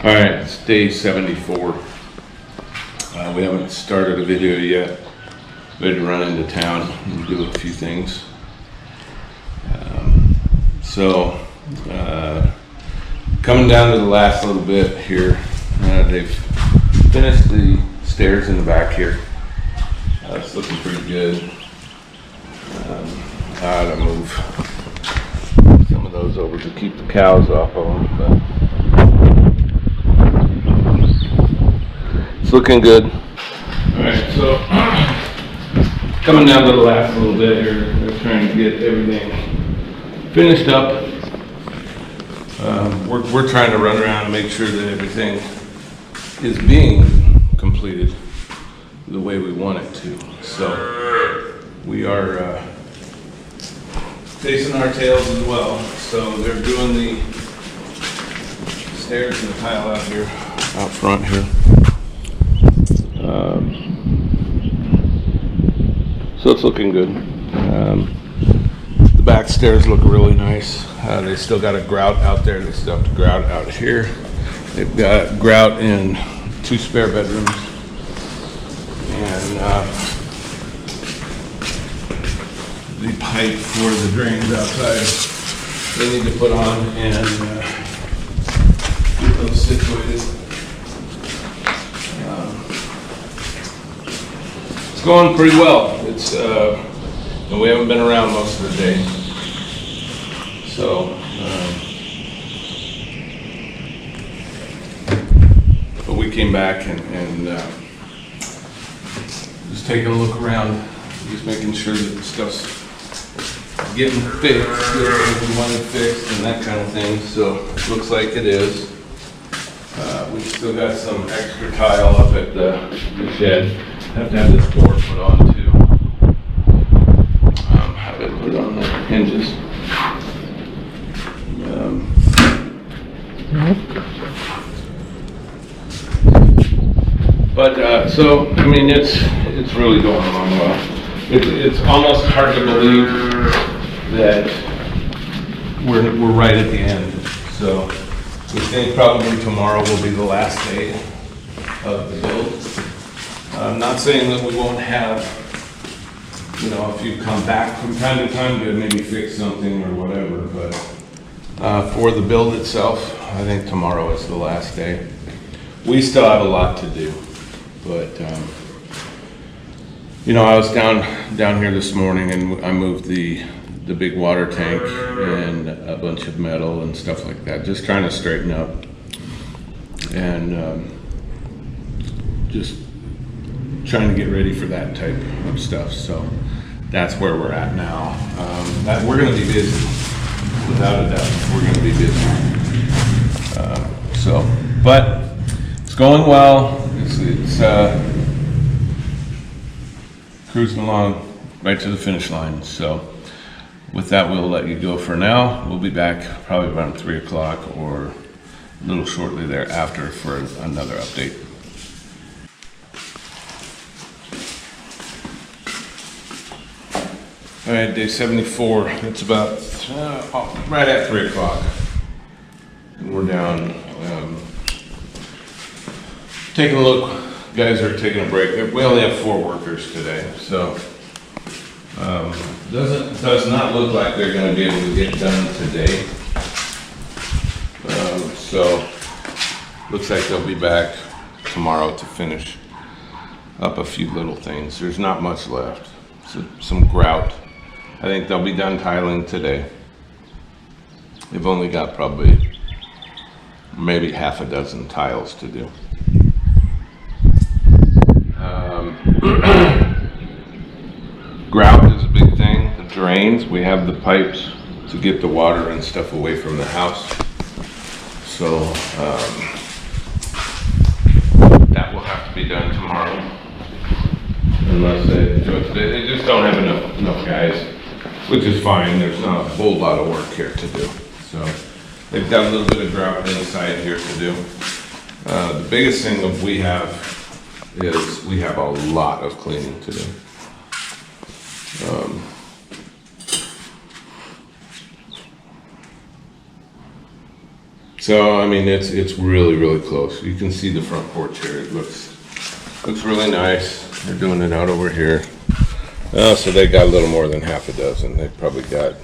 All right, it's day 74. We haven't started a video yet. Ready to run into town and do a few things. Coming down to the last little bit here. They've finished the stairs in the back here. It's looking pretty good. I ought to move some of those over to keep the cows off of them, but it's looking good. Alright, so coming down to the last little bit here, we're trying to get everything finished up. We're trying to run around and make sure that everything is being completed the way we want it to. So we are facing our tails as well. So they're doing the stairs and the tile out here, out front here. So it's looking good. The back stairs look really nice. They still got a grout out there. They still have to grout out here. They've got grout in 2 spare bedrooms. And the pipe for the drains outside they need to put on and get those situated. It's going pretty well. It's and we haven't been around most of the day, so but we came back and just taking a look around, just making sure that the stuff's getting fixed, that we wanted fixed and that kind of thing. So it looks like it is. We've still got some extra tile up at the shed. Have to have this door put on too. Have it put on the hinges. So I mean, it's really going along well. It's almost hard to believe that we're right at the end. So we think probably tomorrow will be the last day of the build. I'm not saying that we won't have, if you come back from time to time to maybe fix something or whatever, but for the build itself, I think tomorrow is the last day. We still have a lot to do, but I was down here this morning and I moved the big water tank and a bunch of metal and stuff like that, just trying to straighten up and just trying to get ready for that type of stuff. So that's where we're at now. We're going to be busy, without a doubt. We're going to be busy. But it's going well. It's cruising along right to the finish line. So with that, we'll let you go for now. We'll be back probably around 3 o'clock or a little shortly thereafter for another update. All right, day 74. It's about right at 3 o'clock. And we're down. Taking a look. Guys are taking a break. We only have 4 workers today, so does not look like they're going to be able to get done today. So looks like they'll be back tomorrow to finish up a few little things. There's not much left. So, some grout. I think they'll be done tiling today. They've only got probably maybe half a dozen tiles to do. Grout is a big thing. The drains, we have the pipes to get the water and stuff away from the house. So that will have to be done tomorrow. Unless they just don't have enough guys, which is fine. There's not a whole lot of work here to do. So they've got a little bit of grout inside here to do. The biggest thing that we have is we have a lot of cleaning to do. So, I mean, it's really, really close. You can see the front porch here. It looks really nice. They're doing it out over here. Oh, so they got a little more than half a dozen. They probably got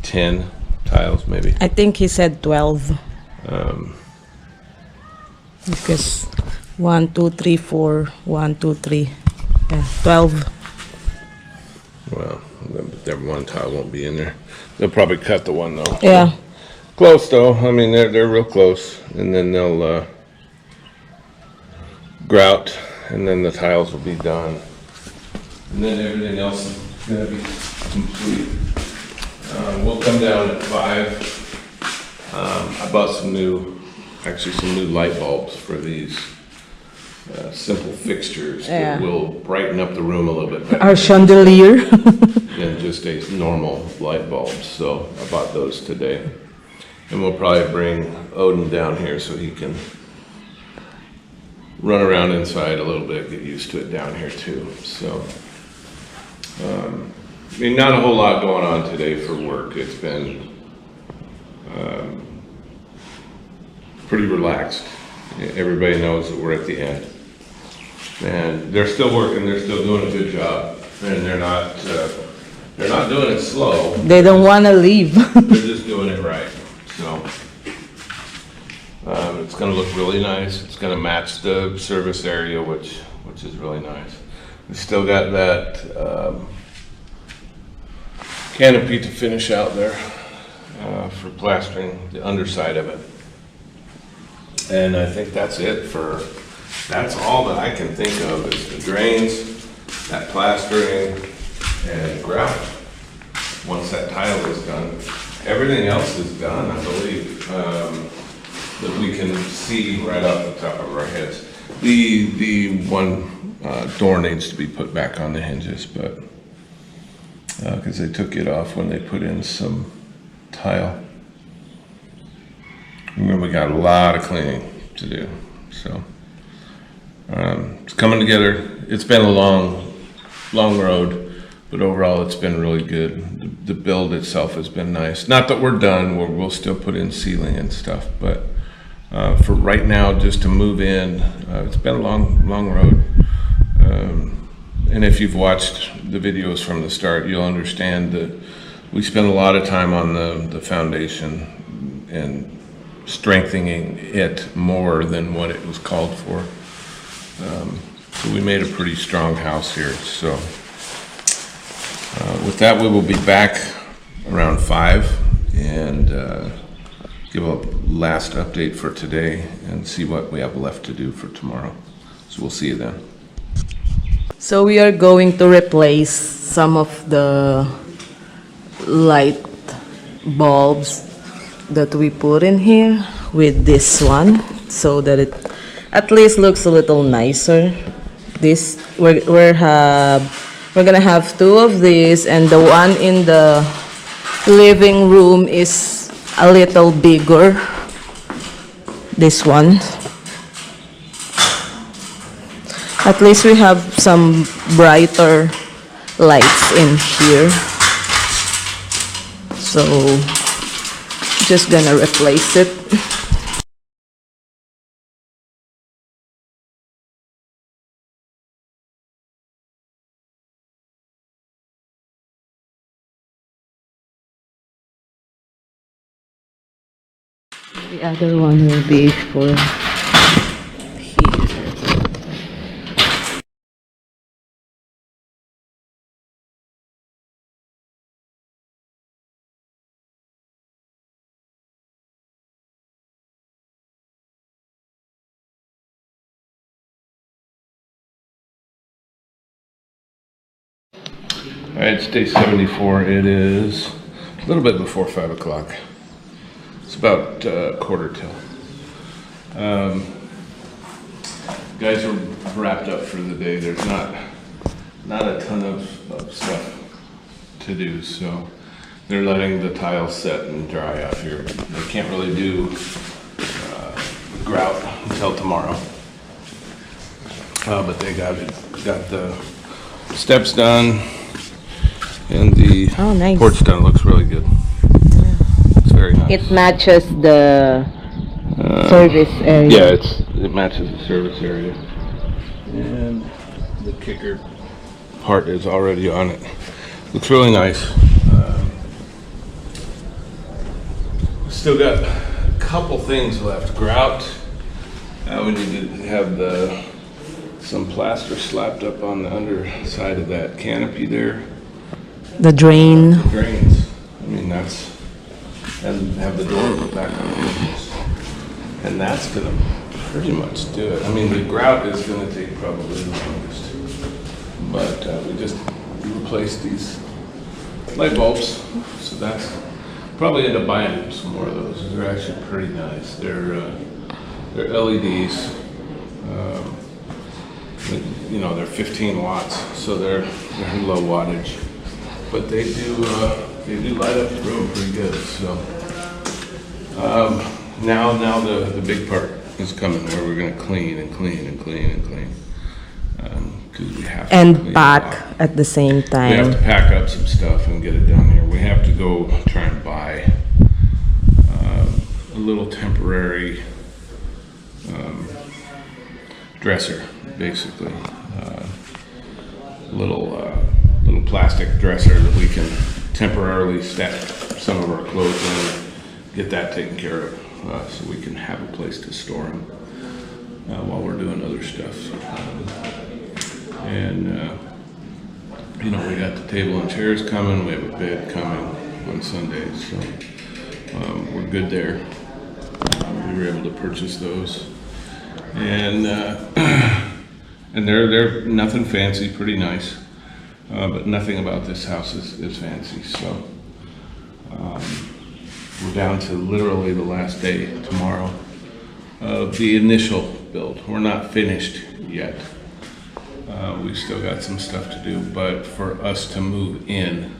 10 tiles, maybe. I think he said 12. Because 1, 2, 3, 4, 1, 2, 3. Yeah, 12. Well, that one tile won't be in there. They'll probably cut the one though. Yeah. Close though. I mean, they're real close, and then they'll grout, and then the tiles will be done, and then everything else is gonna be complete. We'll come down at 5. I bought some new light bulbs for these simple fixtures that will brighten up the room a little bit better. Our chandelier. Than just a normal light bulb. So I bought those today. And we'll probably bring Odin down here so he can run around inside a little bit, get used to it down here too. So, I mean, not a whole lot going on today for work. It's been pretty relaxed. Everybody knows that we're at the end. And they're still working, they're still doing a good job. And they're not doing it slow. They don't want to leave. They're just doing it right. So it's going to look really nice. It's going to match the service area, which is really nice. We still got that canopy to finish out there for plastering the underside of it. And I think that's it that's all that I can think of is the drains, that plastering, and grout. Once that tile is done, everything else is done, I believe, that we can see right off the top of our heads. The one door needs to be put back on the hinges, but because they took it off when they put in some tile. Remember, we got a lot of cleaning to do, so it's coming together. It's been a long road, but overall it's been really good. The build itself has been nice. Not that we're done, we'll still put in ceiling and stuff, but for right now, just to move in, it's been a long road. And if you've watched the videos from the start, you'll understand that we spent a lot of time on the foundation and strengthening it more than what it was called for. So we made a pretty strong house here. So with that, we will be back around 5 and give a last update for today and see what we have left to do for tomorrow. So we'll see you then. So we are going to replace some of the light bulbs that we put in here with this one, so that it at least looks a little nicer. This we're gonna have 2 of these, and the one in the living room is a little bigger. This one. At least we have some brighter lights in here. So just gonna replace it. The other one will be for here. All right, it's day 74. It is a little bit before 5 o'clock. It's about quarter till. Guys are wrapped up for the day. There's not a ton of stuff to do, so they're letting the tiles set and dry out here. They can't really do grout until tomorrow. But they got the steps done. And the Oh, nice. porch done. Looks really good. It's very nice. It matches the service area. Yeah, it matches the service area. And the kicker part is already on it. Looks really nice. Still got a couple things left. Grout. We need to have some plaster slapped up on the underside of that canopy there. The drain. Drains. I mean, and have the door put back on the hinges. And that's gonna pretty much do it. I mean, the grout is gonna take probably the longest. But we just replaced these light bulbs, so that's probably end up buying some more of those. They're actually pretty nice. They're LEDs. You know, they're 15 watts, so they're low wattage, but they do light up the room pretty good. So now the big part is coming, where we're going to clean and clean and clean and clean. Because we have to And clean pack at the same We have time. to pack up some stuff and get it down here. We have to go try and buy a little temporary dresser, basically. Little plastic dresser that we can temporarily stack some of our clothes in, get that taken care of, so we can have a place to store them while we're doing other stuff. You know, we got the table and chairs coming, we have a bed coming on Sundays, so we're good there. We were able to purchase those. And they're nothing fancy, pretty nice, but nothing about this house is fancy. So we're down to literally the last day tomorrow of the initial build. We're not finished yet. We've still got some stuff to do, but for us to move in,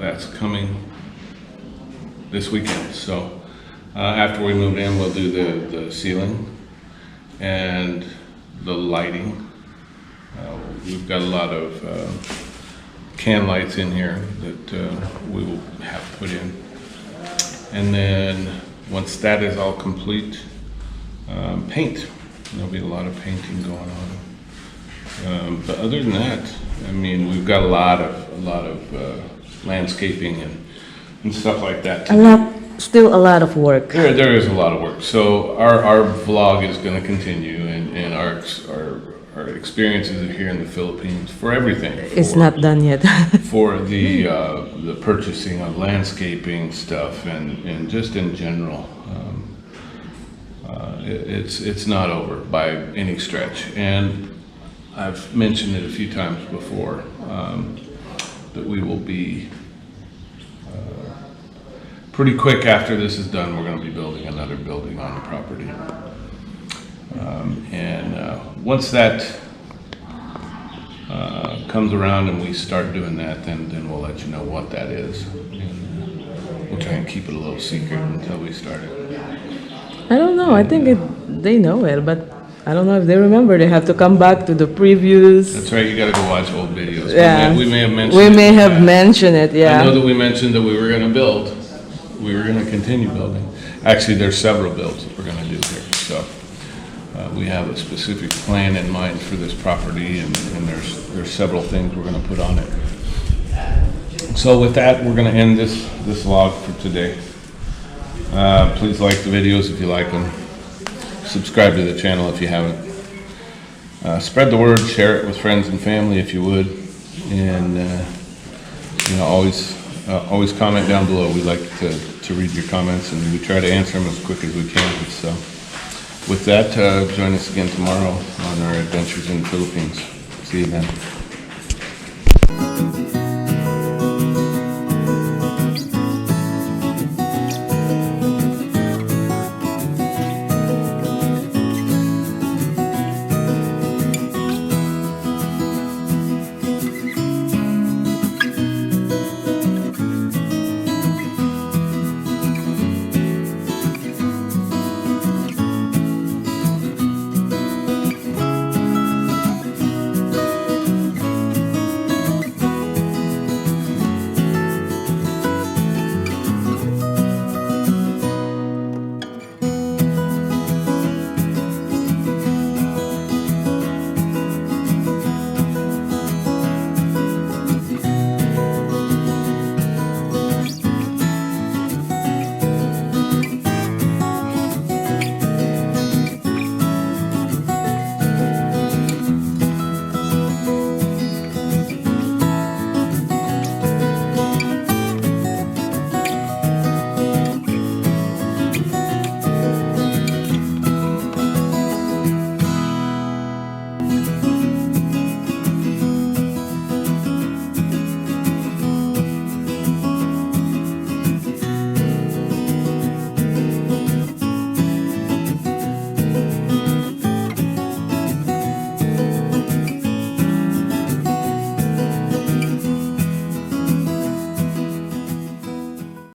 that's coming this weekend. So after we move in, we'll do the ceiling and the lighting. We've got a lot of can lights in here that we will have put in. And then once that is all complete, paint. There'll be a lot of painting going on. But other than that, I mean, we've got a lot of landscaping and stuff like that to do. Still a lot of work. There is a lot of work. So our vlog is going to continue, and our experiences here in the Philippines for everything. It's not done yet. For the purchasing of landscaping stuff and just in general. It's not over by any stretch. And I've mentioned it a few times before, that we will be pretty quick after this is done, we're going to be building another building on the property. Once that comes around and we start doing that, then we'll let you know what that is. And we'll try and keep it a little secret until we start it. I don't know. I think they know it, but I don't know if they remember. They have to come back to the previews. That's right, you got to go watch old videos. Yeah. We may have mentioned We it may in the have past. mentioned it, yeah. I know that we mentioned that we were going to build. We were going to continue building. Actually, there's several builds that we're going to do here. So we have a specific plan in mind for this property, and there's several things we're going to put on it. So with that, we're going to end this vlog for today. Please like the videos if you like them. Subscribe to the channel if you haven't. Spread the word, share it with friends and family if you would, and always comment down below. We like to read your comments, and we try to answer them as quick as we can. So with that, join us again tomorrow on our adventures in the Philippines. See you then.